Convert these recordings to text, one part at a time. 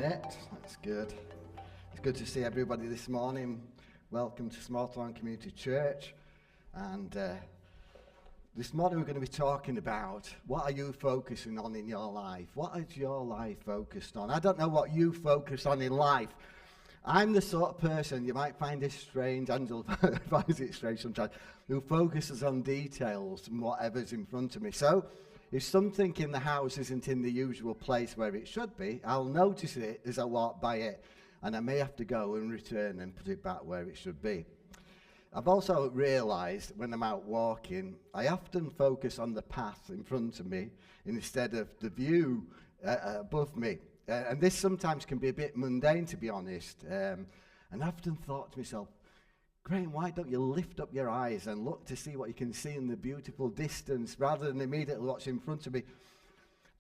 minute. That's good. It's good to see everybody this morning. Welcome to Smalltown Community Church. And this morning we're going to be talking about what are you focusing on in your life? What is your life focused on? I don't know what you focus on in life. I'm the sort of person, you might find this strange, Angela finds it strange sometimes, who focuses on details and whatever's in front of me. So if something in the house isn't in the usual place where it should be, I'll notice it as I walk by it, and I may have to go and return and put it back where it should be. I've also realised when I'm out walking, I often focus on the path in front of me instead of the view above me. And this sometimes can be a bit mundane, to be honest. And I often thought to myself, Graham, why don't you lift up your eyes and look to see what you can see in the beautiful distance rather than immediately what's in front of me?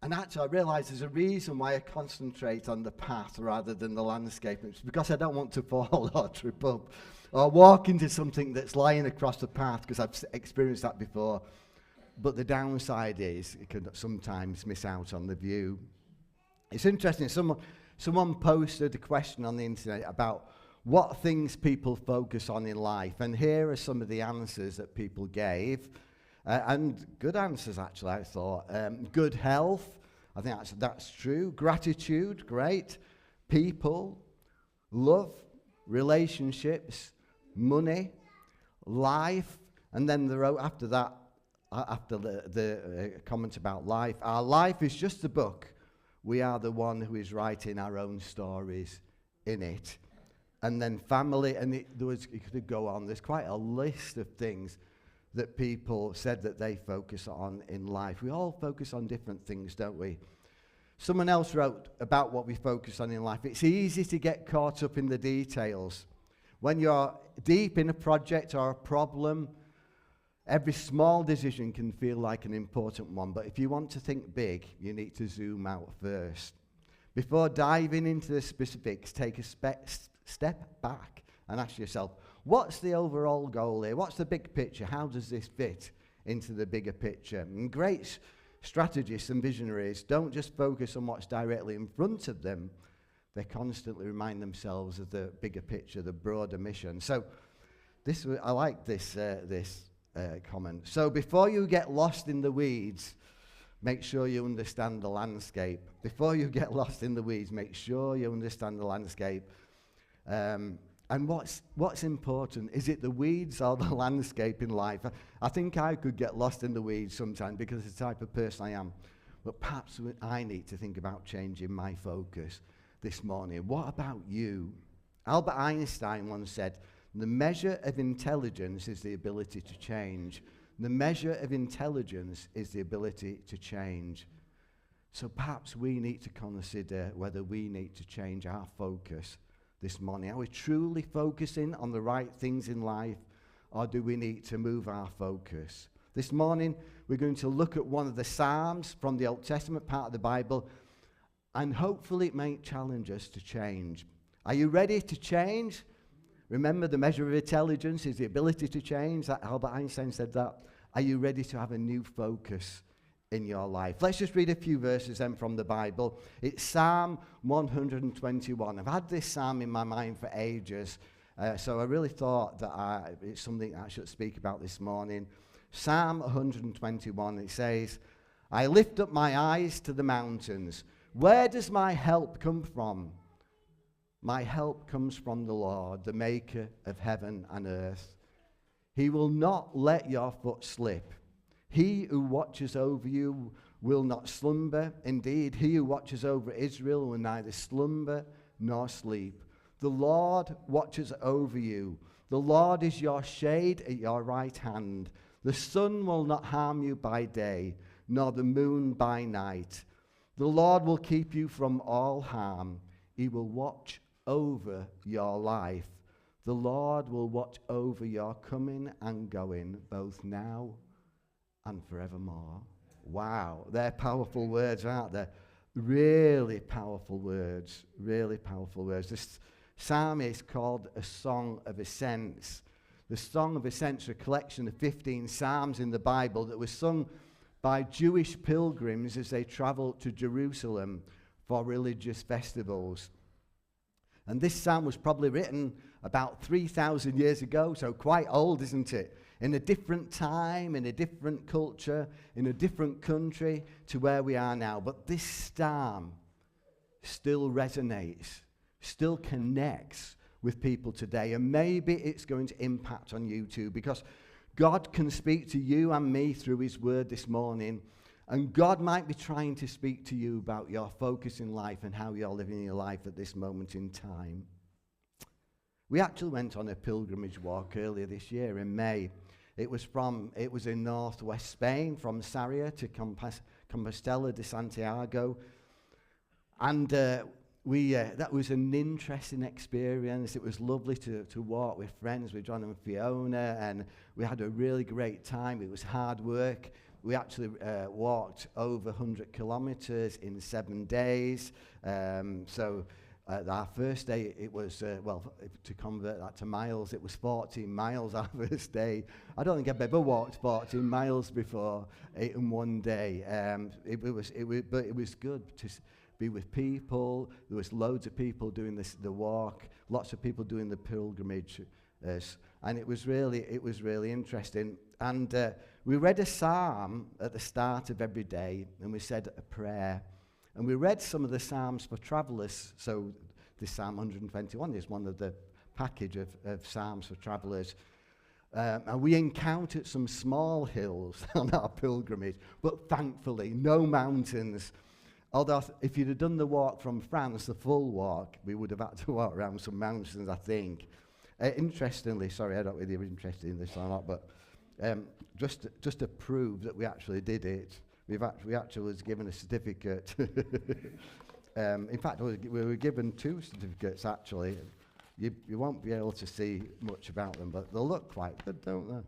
And actually, I realised there's a reason why I concentrate on the path rather than the landscape. It's because I don't want to fall or trip up or walk into something that's lying across the path, because I've experienced that before. But the downside is you can sometimes miss out on the view. It's interesting, someone posted a question on the internet about what things people focus on in life, and here are some of the answers that people gave, and good answers actually, I thought. Good health, I think that's true. Gratitude, great. People, love, relationships, money, life, and then after that, after the comment about life, our life is just a book. We are the one who is writing our own stories in it. And then family, and it could go on. There's quite a list of things that people said that they focus on in life. We all focus on different things, don't we? Someone else wrote about what we focus on in life. It's easy to get caught up in the details. When you're deep in a project or a problem, every small decision can feel like an important one, but if you want to think big, you need to zoom out first. Before diving into the specifics, take a step back and ask yourself, what's the overall goal here? What's the big picture? How does this fit into the bigger picture? And great strategists and visionaries don't just focus on what's directly in front of them, they constantly remind themselves of the bigger picture, the broader mission. So I like this comment. So before you get lost in the weeds, make sure you understand the landscape. Before you get lost in the weeds, make sure you understand the landscape. And what's important? Is it the weeds or the landscape in life? I think I could get lost in the weeds sometimes because of the type of person I am. But perhaps I need to think about changing my focus this morning. What about you? Albert Einstein once said, the measure of intelligence is the ability to change. The measure of intelligence is the ability to change. So perhaps we need to consider whether we need to change our focus this morning. Are we truly focusing on the right things in life, or do we need to move our focus? This morning, we're going to look at one of the Psalms from the Old Testament part of the Bible, and hopefully it may challenge us to change. Are you ready to change? Remember, the measure of intelligence is the ability to change. That Albert Einstein said that. Are you ready to have a new focus in your life? Let's just read a few verses then from the Bible. It's Psalm 121. I've had this psalm in my mind for ages, so I really thought that it's something I should speak about this morning. Psalm 121, it says, I lift up my eyes to the mountains. Where does my help come from? My help comes from the Lord, the maker of heaven and earth. He will not let your foot slip. He who watches over you will not slumber. Indeed, he who watches over Israel will neither slumber nor sleep. The Lord watches over you. The Lord is your shade at your right hand. The sun will not harm you by day, nor the moon by night. The Lord will keep you from all harm. He will watch over your life. The Lord will watch over your coming and going, both now and forevermore. Wow, they're powerful words, aren't they? Really powerful words, really powerful words. This psalm is called a Song of Ascents. The Song of Ascents is a collection of 15 psalms in the Bible that was sung by Jewish pilgrims as they traveled to Jerusalem for religious festivals. And this psalm was probably written about 3,000 years ago, so quite old, isn't it? In a different time, in a different culture, in a different country to where we are now. But this psalm still resonates, still connects with people today. And maybe it's going to impact on you too, because God can speak to you and me through his word this morning. And God might be trying to speak to you about your focus in life and how you're living your life at this moment in time. We actually went on a pilgrimage walk earlier this year in May. It was in northwest Spain, from Sarria to Compostela de Santiago. And that was an interesting experience. It was lovely to walk with friends, with John and Fiona, and we had a really great time. It was hard work. We actually walked over 100 kilometers in 7 days. Our first day, it was, to convert that to miles, it was 14 miles our first day. I don't think I've ever walked 14 miles before in one day. But it was good to be with people. There was loads of people doing the walk, lots of people doing the pilgrimage, and it was really interesting. And we read a psalm at the start of every day, and we said a prayer. And we read some of the psalms for travellers. So this Psalm 121 is one of the package of psalms for travellers. And we encountered some small hills on our pilgrimage, but thankfully no mountains. Although if you'd have done the walk from France, the full walk, we would have had to walk around some mountains, I think. Interestingly, sorry, I don't really be interested in this or not, but just to prove that we actually did it, we actually was given a certificate. In fact, we were given 2 certificates, actually. You won't be able to see much about them, but they'll look quite good, don't they?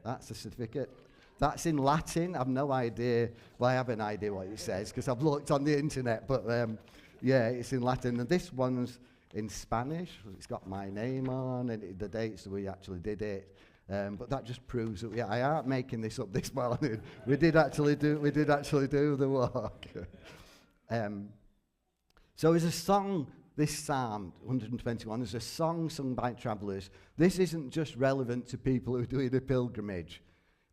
That's a certificate. That's in Latin. I've no idea. Well, I have an idea what it says, because I've looked on the internet, but yeah, it's in Latin. And this one's in Spanish. It's got my name on, and the dates that we actually did it. But that just proves that I aren't making this up this morning. We did actually do the walk. So as a song, this Psalm 121 is a song sung by travellers. This isn't just relevant to people who are doing a pilgrimage,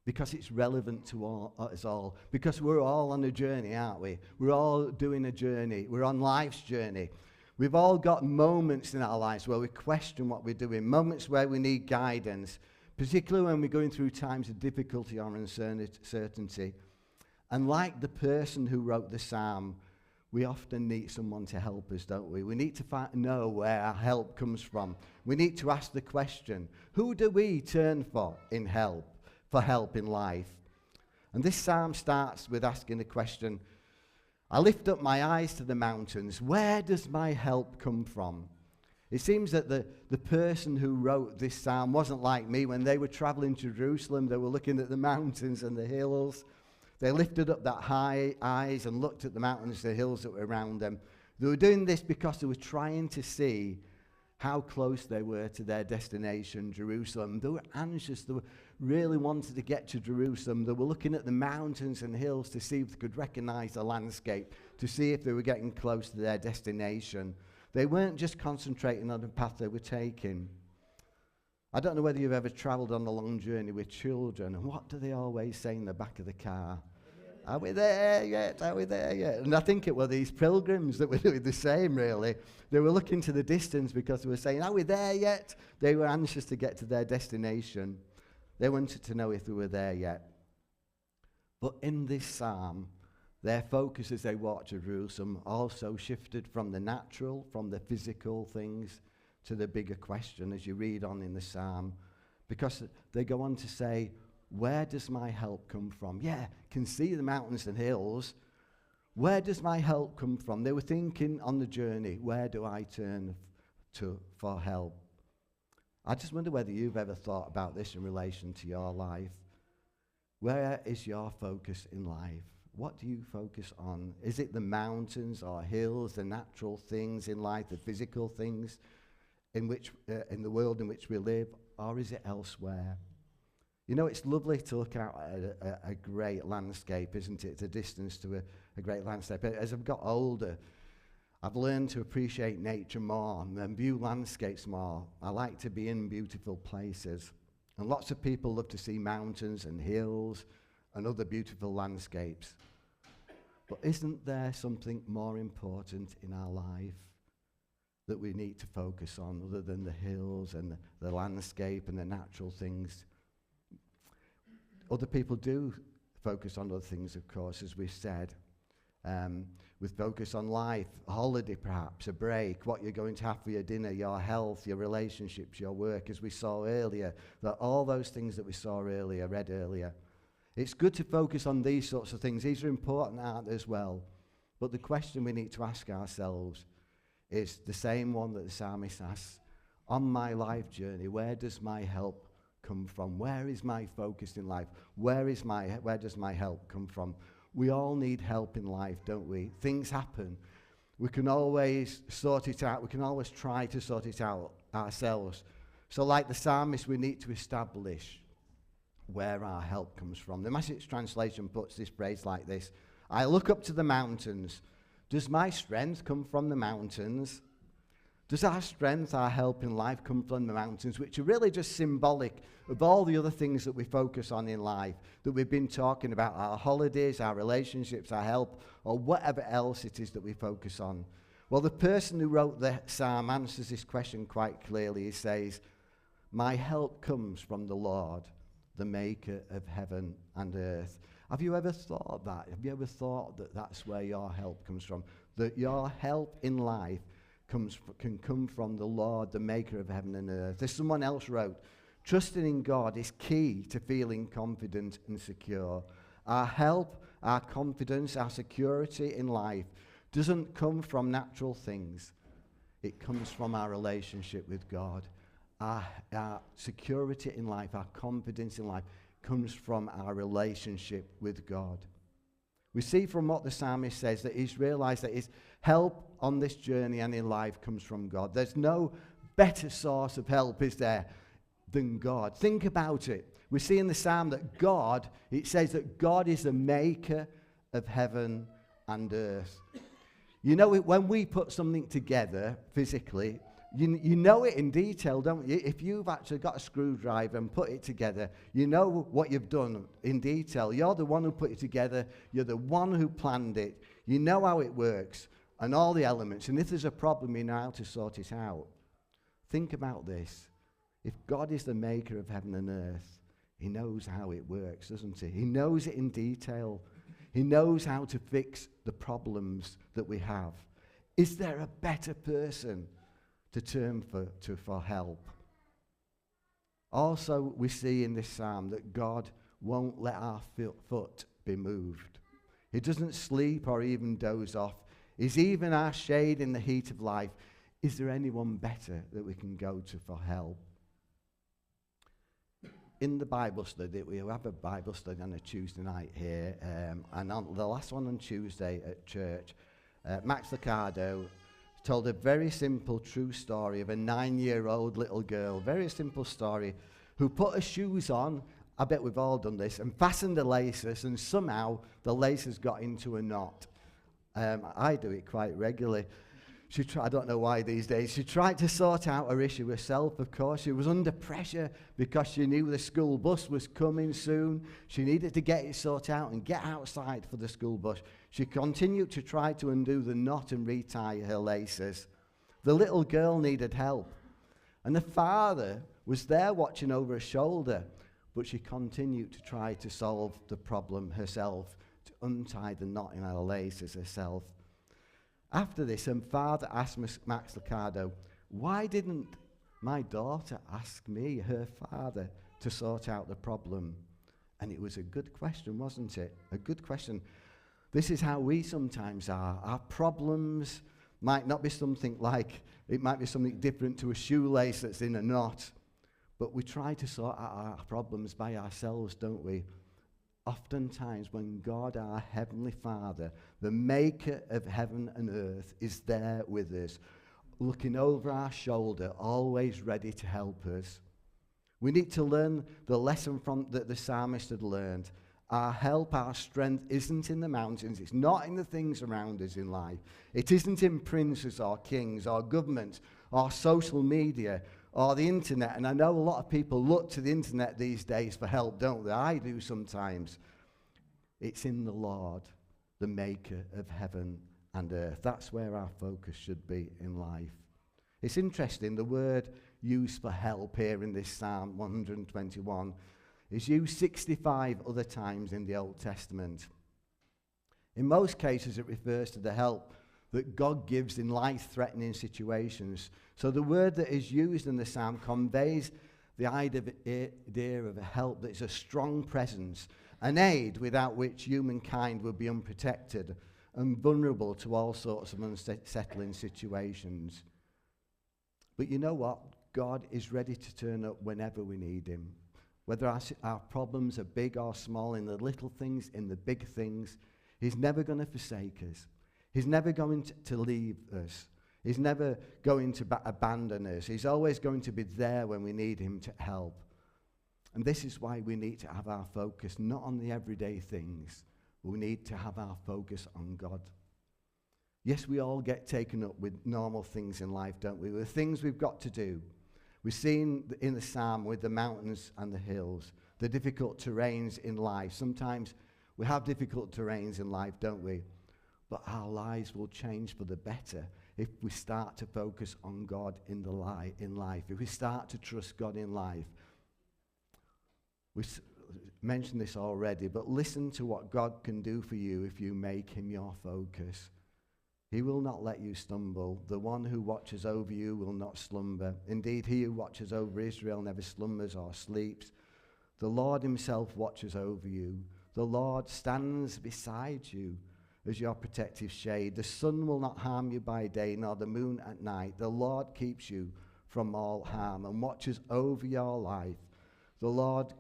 because it's relevant to us all. Because we're all on a journey, aren't we? We're all doing a journey. We're on life's journey. We've all got moments in our lives where we question what we're doing, moments where we need guidance, particularly when we're going through times of difficulty or uncertainty. And like the person who wrote the psalm, we often need someone to help us, don't we? We need to know where our help comes from. We need to ask the question, who do we turn for help in life? And this psalm starts with asking the question, I lift up my eyes to the mountains. Where does my help come from? It seems that the person who wrote this psalm wasn't like me. When they were traveling to Jerusalem, they were looking at the mountains and the hills. They lifted up that high eyes and looked at the mountains, the hills that were around them. They were doing this because they were trying to see how close they were to their destination, Jerusalem. They were anxious. They really wanted to get to Jerusalem. They were looking at the mountains and hills to see if they could recognize the landscape, to see if they were getting close to their destination. They weren't just concentrating on the path they were taking. I don't know whether you've ever traveled on a long journey with children, and what do they always say in the back of the car? Are we there yet? Are we there yet? And I think it were these pilgrims that were doing the same, really. They were looking to the distance because they were saying, are we there yet? They were anxious to get to their destination. They wanted to know if they were there yet. But in this psalm, their focus as they walked to Jerusalem also shifted from the natural, from the physical things, to the bigger question as you read on in the psalm. Because they go on to say, where does my help come from? Yeah, can see the mountains and hills. Where does my help come from? They were thinking on the journey, where do I turn for help? I just wonder whether you've ever thought about this in relation to your life. Where is your focus in life? What do you focus on? Is it the mountains or hills, the natural things in life, the physical things in the world in which we live, or is it elsewhere? You know, it's lovely to look out at a great landscape, isn't it? The distance to a great landscape. As I've got older, I've learned to appreciate nature more and view landscapes more. I like to be in beautiful places. And lots of people love to see mountains and hills and other beautiful landscapes. But isn't there something more important in our life that we need to focus on other than the hills and the landscape and the natural things? Other people do focus on other things, of course, as we've said. With focus on life, a holiday perhaps, a break, what you're going to have for your dinner, your health, your relationships, your work, as we saw earlier, that all those things that we saw earlier, read earlier. It's good to focus on these sorts of things. These are important, aren't they, as well? But the question we need to ask ourselves is the same one that the psalmist asks. On my life journey, where does my help come from? Where is my focus in life? Where does my help come from? We all need help in life, don't we? Things happen. We can always sort it out. We can always try to sort it out ourselves. So like the psalmist, we need to establish where our help comes from. The Message translation puts this phrase like this: I look up to the mountains. Does my strength come from the mountains? Does our strength, our help in life come from the mountains, which are really just symbolic of all the other things that we focus on in life, that we've been talking about, our holidays, our relationships, our help, or whatever else it is that we focus on? Well, the person who wrote the psalm answers this question quite clearly. He says, my help comes from the Lord, the maker of heaven and earth. Have you ever thought that? Have you ever thought that that's where your help comes from? That your help in life can come from the Lord, the maker of heaven and earth. As someone else wrote, trusting in God is key to feeling confident and secure. Our help, our confidence, our security in life doesn't come from natural things. It comes from our relationship with God. Our security in life, our confidence in life comes from our relationship with God. We see from what the psalmist says that he's realized that his help on this journey and in life comes from God. There's no better source of help, is there, than God. Think about it. We see in the psalm that God, it says that God is the maker of heaven and earth. You know, when we put something together physically, you know it in detail, don't you? If you've actually got a screwdriver and put it together, you know what you've done in detail. You're the one who put it together. You're the one who planned it. You know how it works and all the elements. And if there's a problem, you know how to sort it out. Think about this. If God is the maker of heaven and earth, he knows how it works, doesn't he? He knows it in detail. He knows how to fix the problems that we have. Is there a better person to turn for help? Also, we see in this psalm that God won't let our foot be moved. He doesn't sleep or even doze off. He's even our shade in the heat of life. Is there anyone better that we can go to for help? In the Bible study, we have a Bible study on a Tuesday night here, and on the last one on Tuesday at church, Max Liccardo told a very simple, true story of a 9-year-old little girl, very simple story, who put her shoes on, I bet we've all done this, and fastened the laces, and somehow the laces got into a knot. I do it quite regularly. I don't know why these days. She tried to sort out her issue herself, of course. She was under pressure because she knew the school bus was coming soon. She needed to get it sorted out and get outside for the school bus. She continued to try to undo the knot and retie her laces. The little girl needed help. And the father was there watching over her shoulder, but she continued to try to solve the problem herself, to untie the knot in her laces herself. After this, her father asked Max Liccardo, why didn't my daughter ask me, her father, to sort out the problem? And it was a good question, wasn't it? A good question. This is how we sometimes are. Our problems might not be something like, it might be something different to a shoelace that's in a knot, but we try to sort out our problems by ourselves, don't we? Oftentimes when God, our Heavenly Father, the maker of heaven and earth, is there with us, looking over our shoulder, always ready to help us. We need to learn the lesson from that the psalmist had learned. Our help, our strength isn't in the mountains. It's not in the things around us in life. It isn't in princes or kings or governments or social media or the internet. And I know a lot of people look to the internet these days for help, don't they? I do sometimes. It's in the Lord, the maker of heaven and earth. That's where our focus should be in life. It's interesting, the word used for help here in this Psalm 121 is used 65 other times in the Old Testament. In most cases, it refers to the help that God gives in life-threatening situations. So the word that is used in the psalm conveys the idea of a help that is a strong presence, an aid without which humankind would be unprotected and vulnerable to all sorts of unsettling situations. But you know what? God is ready to turn up whenever we need him. Whether our problems are big or small, in the little things, in the big things, he's never going to forsake us. He's never going to leave us. He's never going to abandon us. He's always going to be there when we need him to help. And this is why we need to have our focus not on the everyday things. We need to have our focus on God. Yes, we all get taken up with normal things in life, don't we? With the things we've got to do. We've seen in the psalm with the mountains and the hills, the difficult terrains in life. Sometimes we have difficult terrains in life, don't we? But our lives will change for the better if we start to focus on God in life. If we start to trust God in life. We mentioned this already, but listen to what God can do for you if you make him your focus. He will not let you stumble. The one who watches over you will not slumber. Indeed, he who watches over Israel never slumbers or sleeps. The Lord himself watches over you. The Lord stands beside you as your protective shade. The sun will not harm you by day, nor the moon at night. The Lord keeps you from all harm and watches over your life. The Lord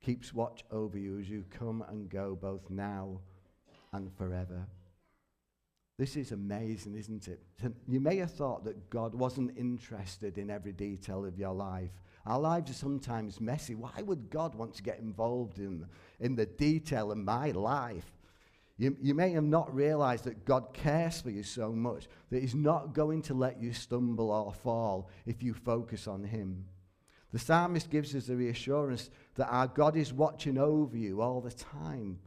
keeps watch over you as you come and go, both now and forever. This is amazing, isn't it? You may have thought that God wasn't interested in every detail of your life. Our lives are sometimes messy. Why would God want to get involved in the detail of my life? You may have not realized that God cares for you so much that he's not going to let you stumble or fall if you focus on him. The psalmist gives us the reassurance that our God is watching over you all the time.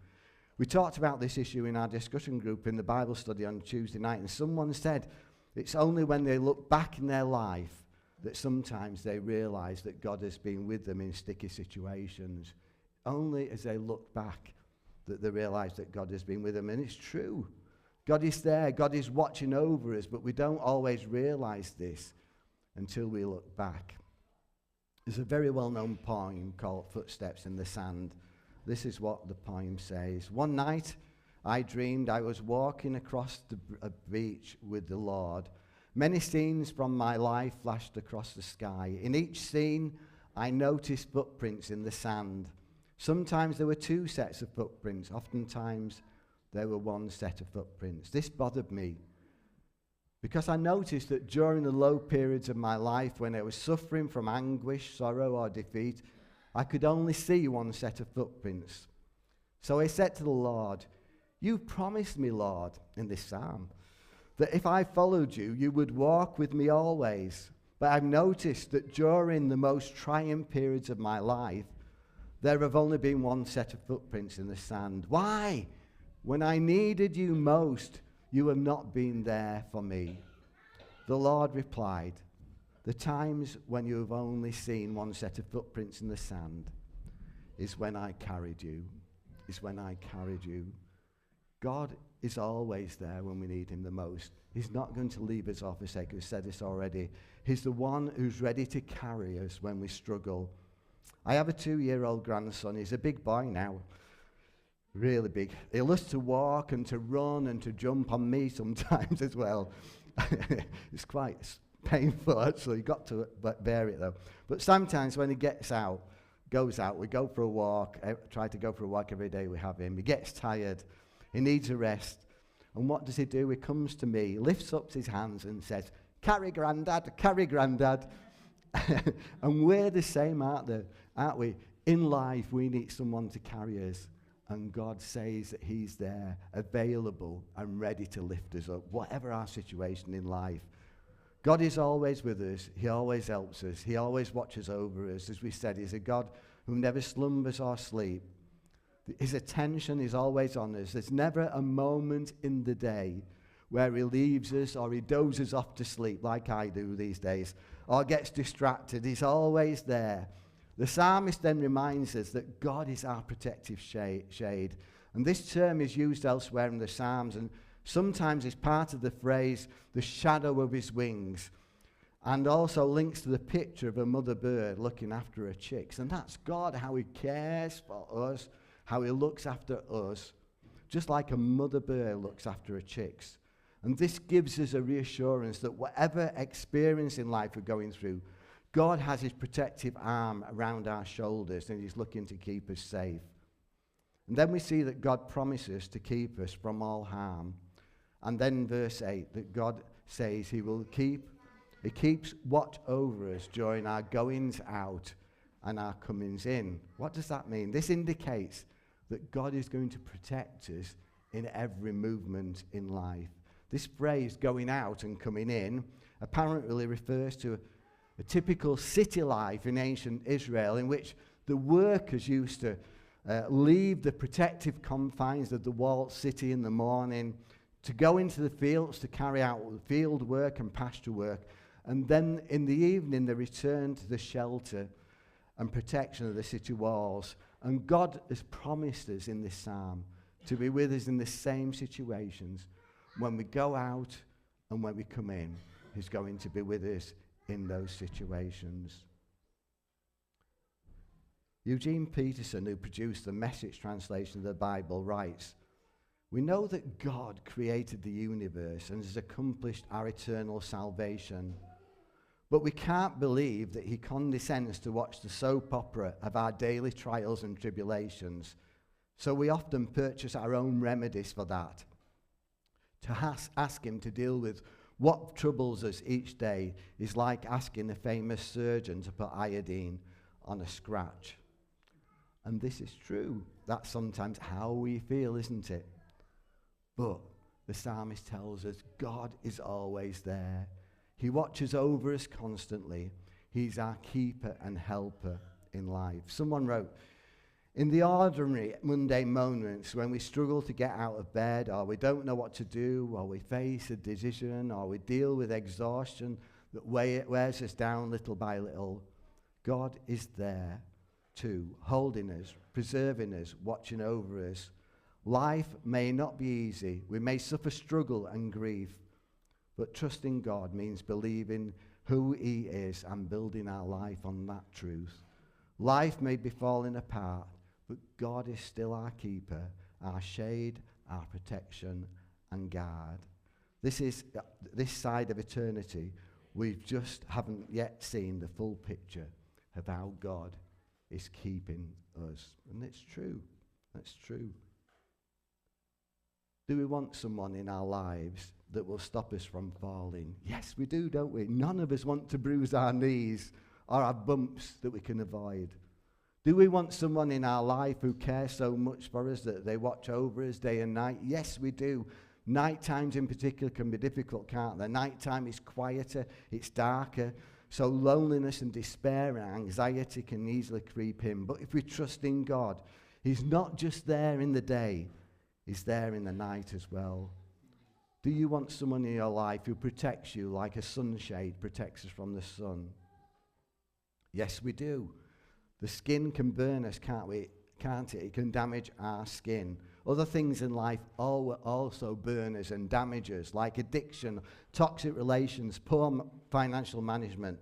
We talked about this issue in our discussion group in the Bible study on Tuesday night, and someone said it's only when they look back in their life that sometimes they realize that God has been with them in sticky situations. Only as they look back that they realize that God has been with them. And it's true. God is there. God is watching over us, but we don't always realize this until we look back. There's a very well-known poem called Footsteps in the Sand. This is what the poem says. One night I dreamed I was walking across a beach with the Lord. Many scenes from my life flashed across the sky. In each scene, I noticed footprints in the sand. Sometimes there were two sets of footprints. Oftentimes, there were one set of footprints. This bothered me because I noticed that during the low periods of my life when I was suffering from anguish, sorrow, or defeat, I could only see one set of footprints. So I said to the Lord, "You promised me, Lord," in this psalm, "that if I followed you, you would walk with me always. But I've noticed that during the most trying periods of my life, there have only been one set of footprints in the sand. Why? When I needed you most, you have not been there for me." The Lord replied, "The times when you have only seen one set of footprints in the sand is when I carried you. God is always there when we need him the most. He's not going to leave us or forsake us. We've said this already. He's the one who's ready to carry us when we struggle. I have a 2-year-old grandson. He's a big boy now. Really big. He loves to walk and to run and to jump on me sometimes as well. It's quite painful, actually. You've got to bear it, though. But sometimes when he goes out, we go for a walk. I try to go for a walk every day we have him. He gets tired. He needs a rest. And what does he do? He comes to me, lifts up his hands and says, "Carry Grandad, carry Grandad." And we're the same, aren't we? In life, we need someone to carry us. And God says that he's there, available and ready to lift us up, whatever our situation in life. God is always with us. He always helps us. He always watches over us. As we said, he's a God who never slumbers or sleeps. His attention is always on us. There's never a moment in the day where he leaves us or he dozes off to sleep like I do these days or gets distracted. He's always there. The psalmist then reminds us that God is our protective shade. And this term is used elsewhere in the Psalms, and sometimes it's part of the phrase, the shadow of his wings, and also links to the picture of a mother bird looking after her chicks. And that's God, how he cares for us, how he looks after us, just like a mother bird looks after her chicks. And this gives us a reassurance that whatever experience in life we're going through, God has his protective arm around our shoulders and he's looking to keep us safe. And then we see that God promises to keep us from all harm. And then verse 8, that God says he keeps watch over us during our goings out and our comings in. What does that mean? This indicates that God is going to protect us in every movement in life. This phrase, going out and coming in, apparently refers to a typical city life in ancient Israel in which the workers used to leave the protective confines of the walled city in the morning to go into the fields to carry out field work and pasture work, and then in the evening they returned to the shelter and protection of the city walls. And God has promised us in this psalm to be with us in the same situations. When we go out and when we come in, he's going to be with us in those situations. Eugene Peterson, who produced the Message translation of the Bible, writes, "We know that God created the universe and has accomplished our eternal salvation, but we can't believe that he condescends to watch the soap opera of our daily trials and tribulations, so we often purchase our own remedies for that. To ask him to deal with what troubles us each day is like asking a famous surgeon to put iodine on a scratch." And this is true. That's sometimes how we feel, isn't it? But the psalmist tells us God is always there. He watches over us constantly. He's our keeper and helper in life. Someone wrote, "In the ordinary, mundane moments when we struggle to get out of bed, or we don't know what to do, or we face a decision, or we deal with exhaustion that wears us down little by little, God is there too, holding us, preserving us, watching over us. Life may not be easy. We may suffer struggle and grief, but trusting God means believing who he is and building our life on that truth. Life may be falling apart, but God is still our keeper, our shade, our protection and guard." This side of eternity, we just haven't yet seen the full picture of how God is keeping us. And it's true. That's true. Do we want someone in our lives that will stop us from falling? Yes, we do, don't we? None of us want to bruise our knees or have bumps that we can avoid. Do we want someone in our life who cares so much for us that they watch over us day and night? Yes, we do. Night times in particular can be difficult, can't they? Night time is quieter, it's darker, so loneliness and despair and anxiety can easily creep in. But if we trust in God, he's not just there in the day, he's there in the night as well. Do you want someone in your life who protects you like a sunshade protects us from the sun? Yes, we do. The skin can burn us, can't it? It can damage our skin. Other things in life also burn us and damage us, like addiction, toxic relations, poor financial management.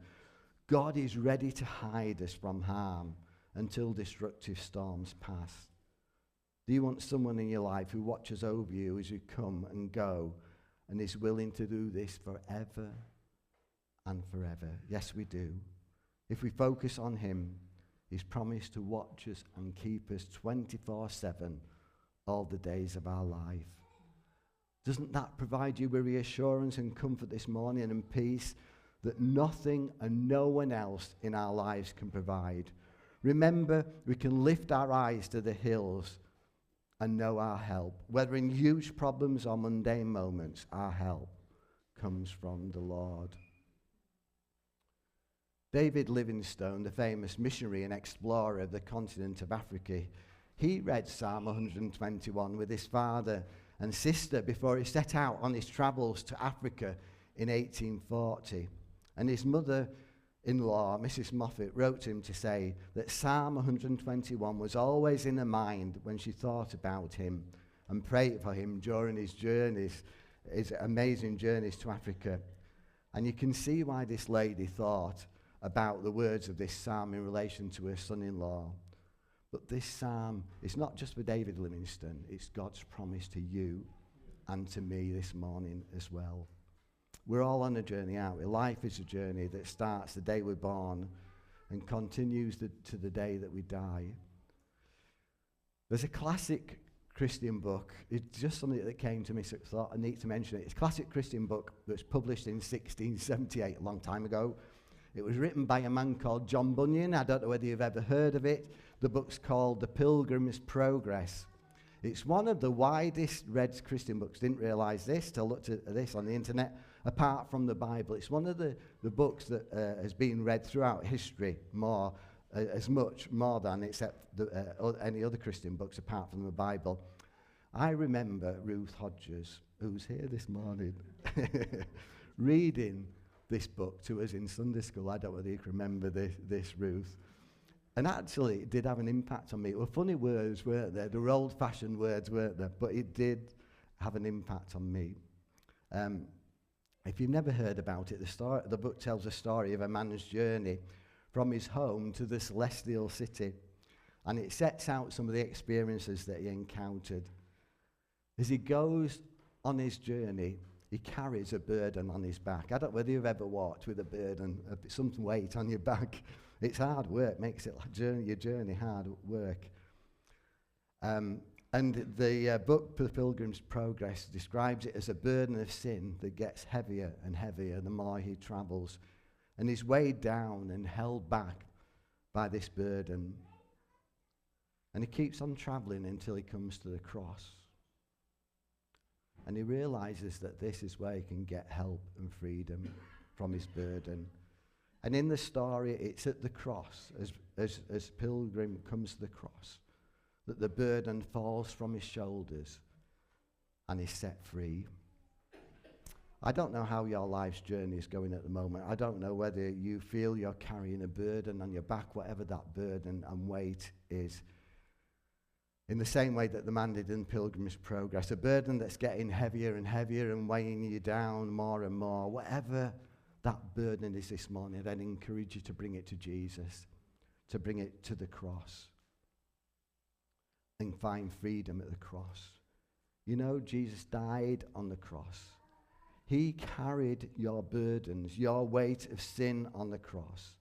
God is ready to hide us from harm until destructive storms pass. Do you want someone in your life who watches over you as you come and go and is willing to do this forever and forever? Yes, we do. If we focus on him, he's promised to watch us and keep us 24/7 all the days of our life. Doesn't that provide you with reassurance and comfort this morning and peace that nothing and no one else in our lives can provide? Remember, we can lift our eyes to the hills and know our help. Whether in huge problems or mundane moments, our help comes from the Lord. David Livingstone, the famous missionary and explorer of the continent of Africa, he read Psalm 121 with his father and sister before he set out on his travels to Africa in 1840. And his mother-in-law, Mrs. Moffat, wrote to him to say that Psalm 121 was always in her mind when she thought about him and prayed for him during his journeys, his amazing journeys to Africa. And you can see why this lady thought about the words of this psalm in relation to her son-in-law. But this psalm is not just for David Livingstone, it's God's promise to you and to me this morning as well. We're all on a journey, aren't we? Life is a journey that starts the day we're born and continues to the day that we die. There's a classic Christian book. It's just something that came to me, so I thought I need to mention it. It's a classic Christian book that's published in 1678, a long time ago. It was written by a man called John Bunyan. I don't know whether you've ever heard of it. The book's called The Pilgrim's Progress. It's one of the widest read Christian books. Didn't realise this till I looked at this on the internet. Apart from the Bible, it's one of the books that has been read throughout history as much more than except any other Christian books apart from the Bible. I remember Ruth Hodges, who's here this morning, reading this book to us in Sunday school. I don't know whether you can remember this, Ruth. And actually, it did have an impact on me. It were funny words, weren't there? They were old-fashioned words, weren't there? But it did have an impact on me. If you've never heard about it, the book tells a story of a man's journey from his home to the celestial city. And it sets out some of the experiences that he encountered. As he goes on his journey, he carries a burden on his back. I don't know whether you've ever walked with a burden, some weight on your back. It's hard work, makes it like your journey hard work. And the book, The Pilgrim's Progress, describes it as a burden of sin that gets heavier and heavier the more he travels. And he's weighed down and held back by this burden. And he keeps on traveling until he comes to the cross. And he realizes that this is where he can get help and freedom from his burden. And in the story, it's at the cross, as Pilgrim comes to the cross, that the burden falls from his shoulders and he's set free. I don't know how your life's journey is going at the moment. I don't know whether you feel you're carrying a burden on your back, whatever that burden and weight is. In the same way that the man did in Pilgrim's Progress, a burden that's getting heavier and heavier and weighing you down more and more. Whatever that burden is this morning, I'd encourage you to bring it to Jesus, to bring it to the cross, and find freedom at the cross. You know, Jesus died on the cross. He carried your burdens, your weight of sin on the cross.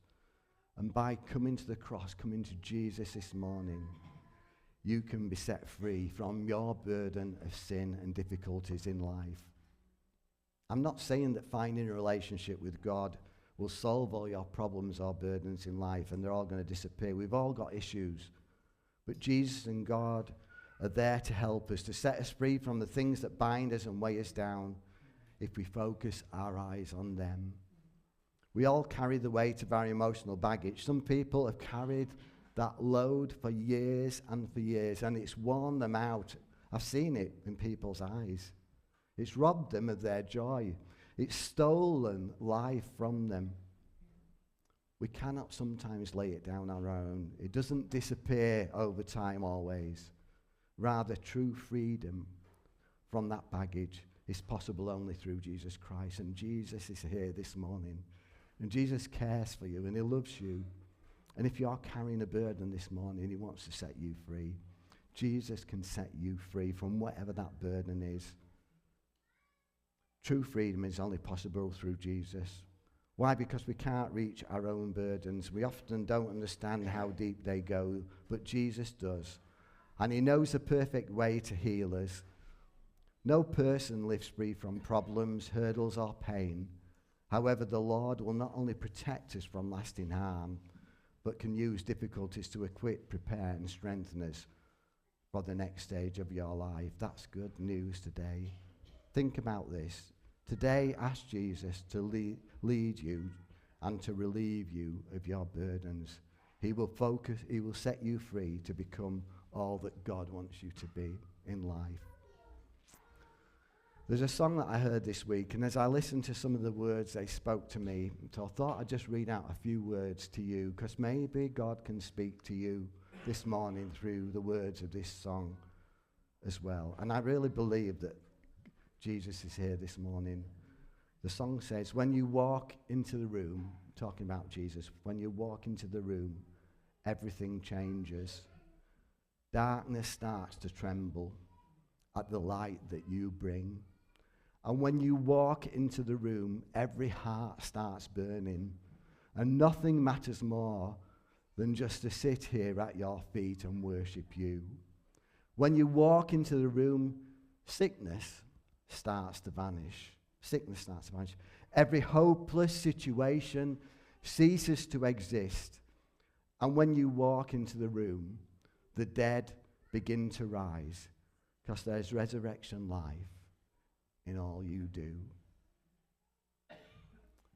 And by coming to the cross, coming to Jesus this morning, you can be set free from your burden of sin and difficulties in life. I'm not saying that finding a relationship with God will solve all your problems or burdens in life and they're all going to disappear. We've all got issues. But Jesus and God are there to help us, to set us free from the things that bind us and weigh us down if we focus our eyes on them. We all carry the weight of our emotional baggage. Some people have carried that load for years and for years, and it's worn them out. I've seen it in people's eyes. It's robbed them of their joy. It's stolen life from them. We cannot sometimes lay it down on our own. It doesn't disappear over time always. Rather, true freedom from that baggage is possible only through Jesus Christ. And Jesus is here this morning. And Jesus cares for you and he loves you. And if you are carrying a burden this morning, he wants to set you free. Jesus can set you free from whatever that burden is. True freedom is only possible through Jesus. Why? Because we can't reach our own burdens. We often don't understand how deep they go, but Jesus does. And he knows the perfect way to heal us. No person lives free from problems, hurdles, or pain. However, the Lord will not only protect us from lasting harm, but can use difficulties to equip, prepare, and strengthen us for the next stage of your life. That's good news today. Think about this. Today, ask Jesus to lead you and to relieve you of your burdens. He will set you free to become all that God wants you to be in life. There's a song that I heard this week, and as I listened to some of the words they spoke to me, so I thought I'd just read out a few words to you, because maybe God can speak to you this morning through the words of this song as well. And I really believe that Jesus is here this morning. The song says, when you walk into the room, talking about Jesus, when you walk into the room, everything changes. Darkness starts to tremble at the light that you bring. And when you walk into the room, every heart starts burning. And nothing matters more than just to sit here at your feet and worship you. When you walk into the room, sickness starts to vanish. Sickness starts to vanish. Every hopeless situation ceases to exist. And when you walk into the room, the dead begin to rise, because there's resurrection life in all you do.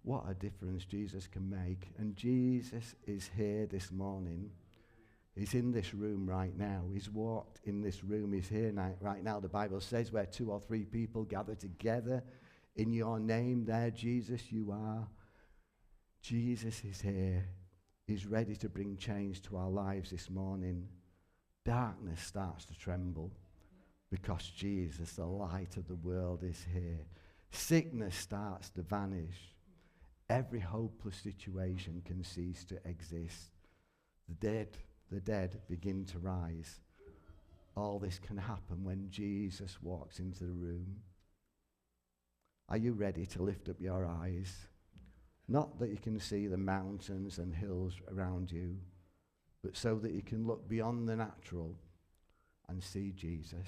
What a difference Jesus can make. And Jesus is here this morning. He's in this room right now. He's walked in this room. He's here right now. The Bible says where 2 or 3 people gather together in your name, there, Jesus, you are. Jesus is here. He's ready to bring change to our lives this morning. Darkness starts to tremble because Jesus, the light of the world, is here. Sickness starts to vanish. Every hopeless situation can cease to exist. The dead begin to rise. All this can happen when Jesus walks into the room. Are you ready to lift up your eyes? Not that you can see the mountains and hills around you, but so that you can look beyond the natural and see Jesus.